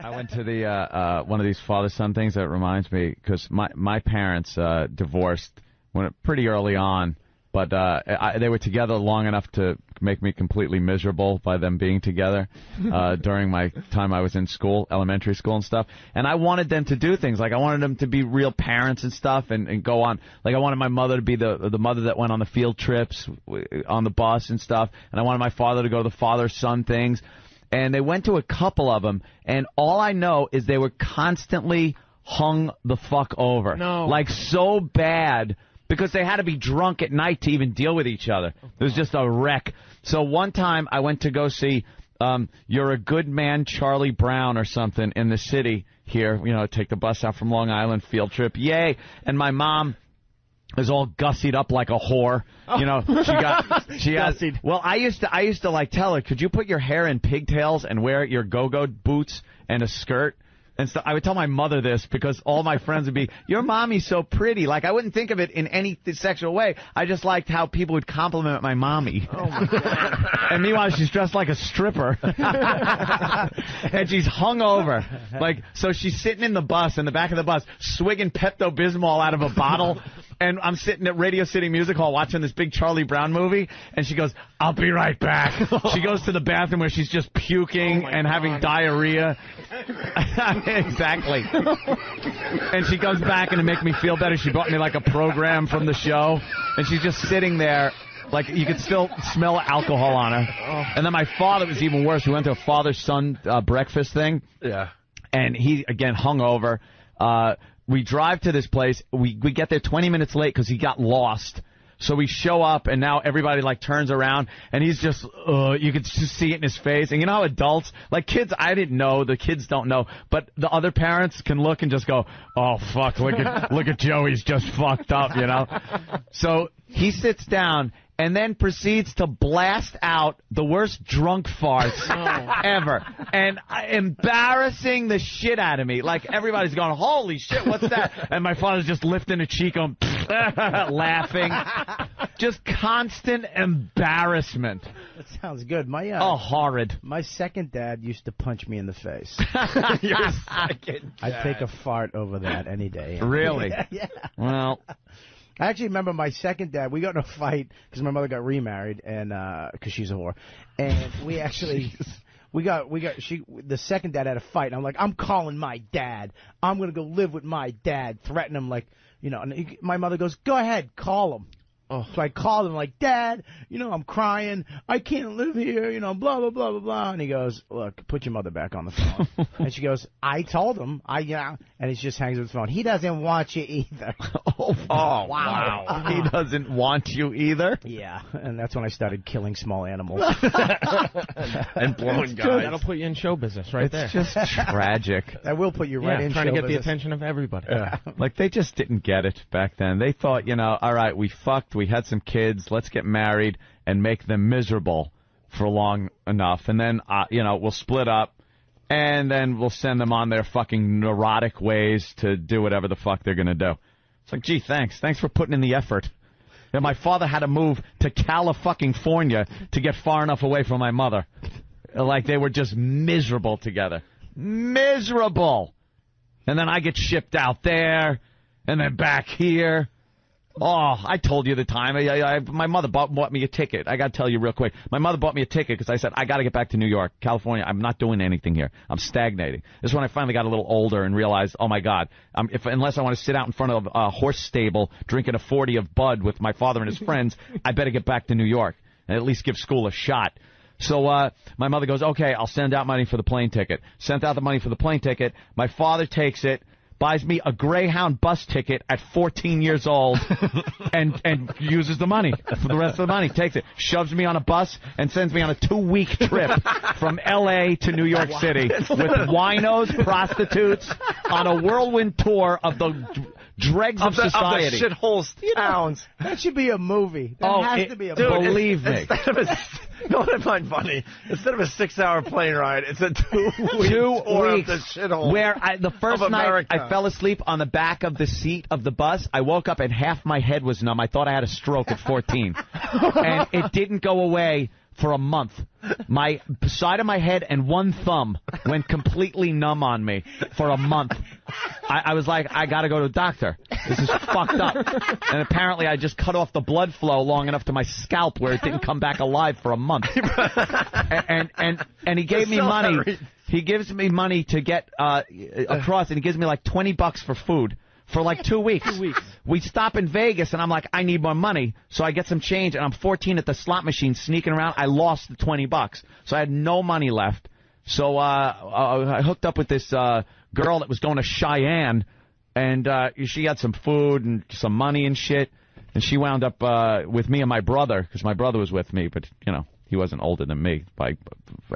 I went to the one of these father-son things that reminds me, because my parents divorced pretty early on, but they were together long enough to make me completely miserable by them being together during my time I was in school, elementary school and stuff. And I wanted them to do things. Like, I wanted them to be real parents and stuff and go on. Like, I wanted my mother to be the mother that went on the field trips on the bus and stuff. And I wanted my father to go to the father-son things. And they went to a couple of them, and all I know is they were constantly hung the fuck over. No. Like, so bad, because they had to be drunk at night to even deal with each other. It was just a wreck. So one time I went to go see You're a Good Man, Charlie Brown or something in the city here. You know, take the bus out from Long Island, field trip. Yay. And my mom is all gussied up like a whore. You know, she has. Well, I used to like tell her, could you put your hair in pigtails and wear your go-go boots and a skirt? And so I would tell my mother this, because all my friends would be, your mommy's so pretty. Like, I wouldn't think of it in any sexual way. I just liked how people would compliment my mommy. Oh, my God. And meanwhile, she's dressed like a stripper. And she's hungover. Like, so she's sitting in the bus, in the back of the bus, swigging Pepto-Bismol out of a bottle. And I'm sitting at Radio City Music Hall watching this big Charlie Brown movie, and she goes, I'll be right back. She goes to the bathroom where she's just puking and having diarrhea. Exactly. And she comes back, and to make me feel better, she brought me like a program from the show, and she's just sitting there. Like, you could still smell alcohol on her. And then my father was even worse. We went to a father-son breakfast thing. Yeah. And he, again, hungover. We drive to this place. We get there 20 minutes late because he got lost. So we show up, and now everybody, like, turns around, and he's just, you could just see it in his face. And you know how adults, like kids, I didn't know, the kids don't know, but the other parents can look and just go, oh, fuck, look at Joe, he's just fucked up, you know? So he sits down and then proceeds to blast out the worst drunk farts ever. And embarrassing the shit out of me. Like, everybody's going, holy shit, what's that? And my father's just lifting a cheek on, laughing. Just constant embarrassment. That sounds good. Horrid. My second dad used to punch me in the face. Your second dad. I'd take a fart over that any day. Really? Yeah. Well, I actually remember my second dad. We got in a fight because my mother got remarried, and because she's a whore, and we actually. The second dad had a fight, and I'm like, I'm calling my dad. I'm going to go live with my dad, threaten him like, you know, and my mother goes, go ahead, call him. Oh. So I called him like, Dad, you know, I'm crying. I can't live here, you know, blah, blah, blah, blah, blah. And he goes, look, put your mother back on the phone. And she goes, I told him. And he just hangs up his phone. He doesn't want you either. Oh, wow. He doesn't want you either? Yeah. And that's when I started killing small animals. And blowing guys. That'll put you in show business right there. It's just tragic. That will put you right in show business. Trying to get the attention of everybody. Yeah. Like, they just didn't get it back then. They thought, you know, all right, we fucked. We had some kids. Let's get married and make them miserable for long enough. And then, you know, we'll split up. And then we'll send them on their fucking neurotic ways to do whatever the fuck they're going to do. It's like, gee, thanks. Thanks for putting in the effort. And my father had to move to California to get far enough away from my mother. Like, they were just miserable together. Miserable. And then I get shipped out there and then back here. Oh, I told you the time. My mother bought me a ticket. I got to tell you real quick. My mother bought me a ticket because I said, I got to get back to New York, California. I'm not doing anything here. I'm stagnating. This is when I finally got a little older and realized, oh, my God, unless I want to sit out in front of a horse stable drinking a 40 of Bud with my father and his friends, I better get back to New York and at least give school a shot. So my mother goes, okay, I'll send out money for the plane ticket. Sent out the money for the plane ticket. My father takes it. Buys me a Greyhound bus ticket at 14 years old and uses the money for the rest of the money. Takes it, shoves me on a bus, and sends me on a 2-week trip from L.A. to New York City with winos, prostitutes, on a whirlwind tour of the dregs of society. Of the shitholes towns. That should be a movie. That has to be a movie. Believe me. You know what I find funny? Instead of a 6-hour plane ride, it's a 2-week tour of the shithole. Where the first night I fell asleep on the back of the seat of the bus. I woke up and half my head was numb. I thought I had a stroke at 14. And it didn't go away for a month. My side of my head and one thumb went completely numb on me for a month. I was like, I got to go to a doctor. This is fucked up. And apparently I just cut off the blood flow long enough to my scalp where it didn't come back alive for a month. And he gave me money. He gives me money to get across, and he gives me like $20 for food. For like 2 weeks. 2 weeks. We stop in Vegas, and I'm like, I need more money. So I get some change, and I'm 14 at the slot machine sneaking around. I lost the $20. So I had no money left. So I hooked up with this girl that was going to Cheyenne, and she had some food and some money and shit. And she wound up with me and my brother, because my brother was with me, but, you know, he wasn't older than me by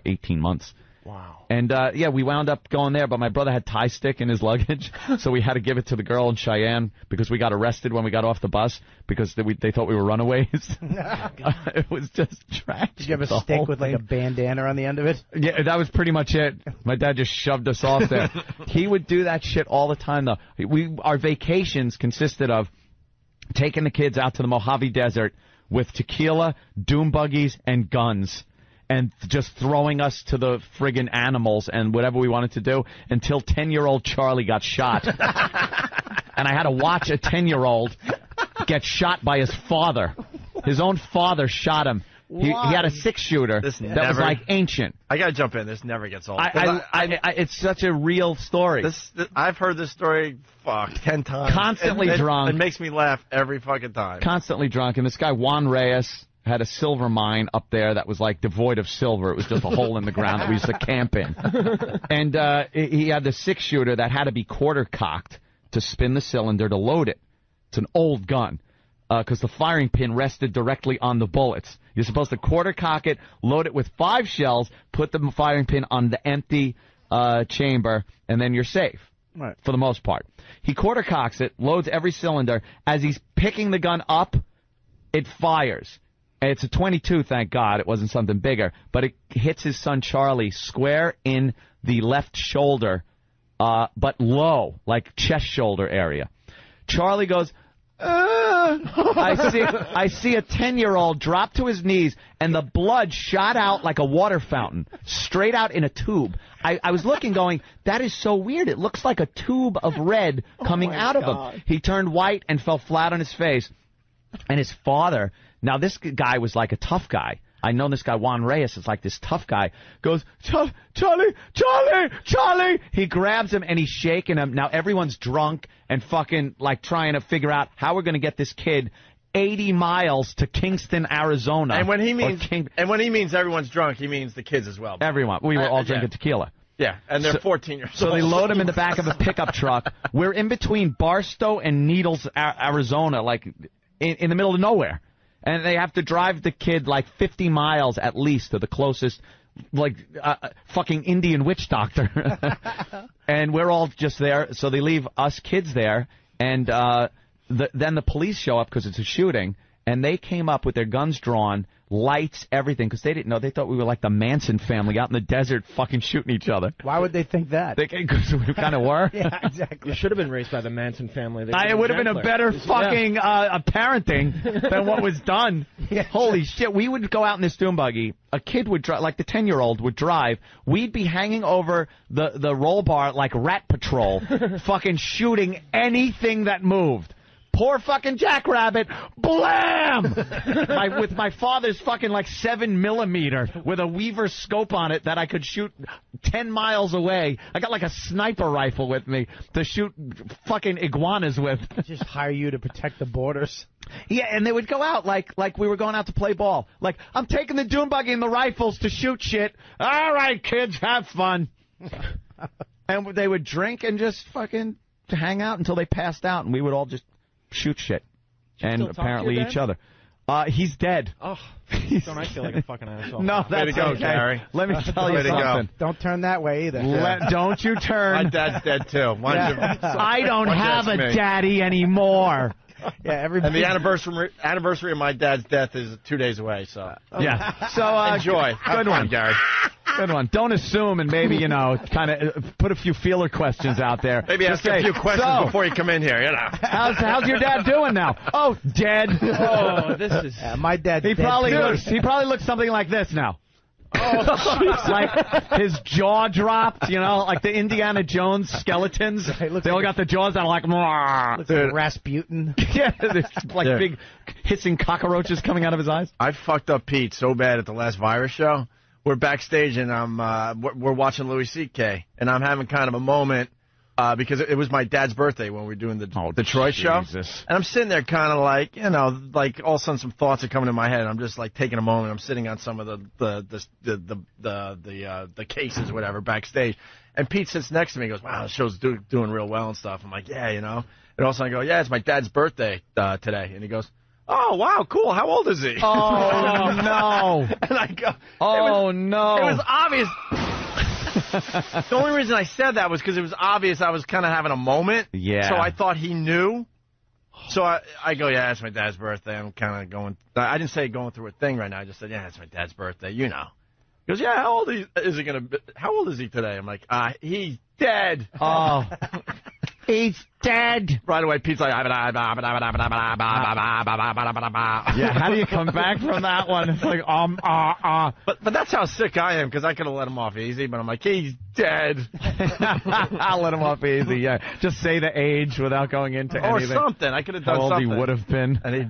18 months. Wow. And, yeah, we wound up going there, but my brother had tie stick in his luggage, so we had to give it to the girl in Cheyenne because we got arrested when we got off the bus because they thought we were runaways. It was just tragic. Did you have a stick with like a bandana on the end of it? Yeah, that was pretty much it. My dad just shoved us off there. He would do that shit all the time, though. Our vacations consisted of taking the kids out to the Mojave Desert with tequila, doom buggies, and guns. And just throwing us to the friggin' animals and whatever we wanted to do until 10-year-old Charlie got shot. And I had to watch a 10-year-old get shot by his father. His own father shot him. He had a 6-shooter that was like ancient. I got to jump in. This never gets old. It's such a real story. I've heard this story 10 times. Constantly drunk. It makes me laugh every fucking time. Constantly drunk. And this guy, Juan Reyes, had a silver mine up there that was like devoid of silver. It was just a hole in the ground that we used to camp in. And he had the 6-shooter that had to be quarter-cocked to spin the cylinder to load it. It's an old gun because the firing pin rested directly on the bullets. You're supposed to quarter-cock it, load it with 5 shells, put the firing pin on the empty chamber, and then you're safe. Right. For the most part. He quarter-cocks it, loads every cylinder. As he's picking the gun up, it fires. It's a .22, thank God. It wasn't something bigger. But it hits his son Charlie square in the left shoulder, but low, like chest shoulder area. Charlie goes, I see a 10-year-old drop to his knees, and the blood shot out like a water fountain, straight out in a tube. I was looking going, that is so weird. It looks like a tube of red coming out of him. He turned white and fell flat on his face. And his father, now this guy was like a tough guy. I know this guy, Juan Reyes, is like this tough guy. Goes, Charlie! He grabs him and he's shaking him. Now everyone's drunk and fucking like trying to figure out how we're going to get this kid 80 miles to Kingston, Arizona. And when he means everyone's drunk, he means the kids as well. Everyone. We were all drinking tequila. Yeah, and they're 14 years old. So they load him in the back of a pickup truck. We're in between Barstow and Needles, Arizona, like in the middle of nowhere. And they have to drive the kid like 50 miles at least to the closest, like, fucking Indian witch doctor. And we're all just there. So they leave us kids there. And then the police show up because it's a shooting. And they came up with their guns drawn, lights, everything, because they didn't know. They thought we were like the Manson family out in the desert fucking shooting each other. Why would they think that? Because we kind of were. Yeah, exactly. You should have been raised by the Manson family. It would have been a better fucking parenting than what was done. Yeah. Holy shit. We would go out in this dune buggy. A kid would drive, like the 10-year-old would drive. We'd be hanging over the roll bar like Rat Patrol, fucking shooting anything that moved. Poor fucking Jackrabbit, blam! With my father's fucking like 7mm with a Weaver scope on it that I could shoot 10 miles away. I got like a sniper rifle with me to shoot fucking iguanas with. Just hire you to protect the borders. Yeah, and they would go out like we were going out to play ball. Like, I'm taking the dune buggy and the rifles to shoot shit. All right, kids, have fun. And they would drink and just fucking hang out until they passed out, and we would all just shoot shit, and apparently each other. He's dead. Oh, don't I feel like a fucking asshole? No, that's way to go, okay. Gary. Let me tell you something. Don't turn that way either. Don't you turn. My dad's dead too. I don't have a daddy anymore. Yeah, and the anniversary of my dad's death is 2 days away. So yeah. So enjoy. Good one, Gary. Good one. Don't assume and maybe, kind of put a few feeler questions out there. Maybe ask a few questions before you come in here, How's your dad doing now? Oh, dead. Oh, this is... my dad. He probably looks something like this now. Oh, like his jaw dropped, like the Indiana Jones skeletons. They all got the jaws that are like, looks like Rasputin. Yeah, there's like big hissing cockroaches coming out of his eyes. I fucked up Pete so bad at the last virus show. We're backstage and we're watching Louis C.K. and I'm having kind of a moment because it was my dad's birthday when we were doing the Detroit show. And I'm sitting there kind of like, like all of a sudden some thoughts are coming in my head. I'm just like taking a moment. I'm sitting on some of the cases, whatever, backstage. And Pete sits next to me and goes, wow, the show's doing real well and stuff. I'm like, yeah, And all of a sudden I go, yeah, it's my dad's birthday today. And he goes, oh, wow, cool. How old is he? Oh, no. And I go, no. It was obvious. The only reason I said that was because it was obvious I was kind of having a moment. Yeah. So I thought he knew. So I go, yeah, it's my dad's birthday. I'm kind of going. I didn't say going through a thing right now. I just said, yeah, it's my dad's birthday. He goes, yeah, how old is he going to be? How old is he today? I'm like, he's dead. Oh. He's dead. Right away, Pete's like, yeah, how do you come back from that one? It's like, But that's how sick I am, because I could have let him off easy, but I'm like, he's dead. I'll let him off easy, yeah. Just say the age without going into anything. Or something. I could have done something. How old he would have been. And he...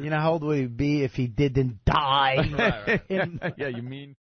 How old would he be if he didn't die? Yeah, you mean...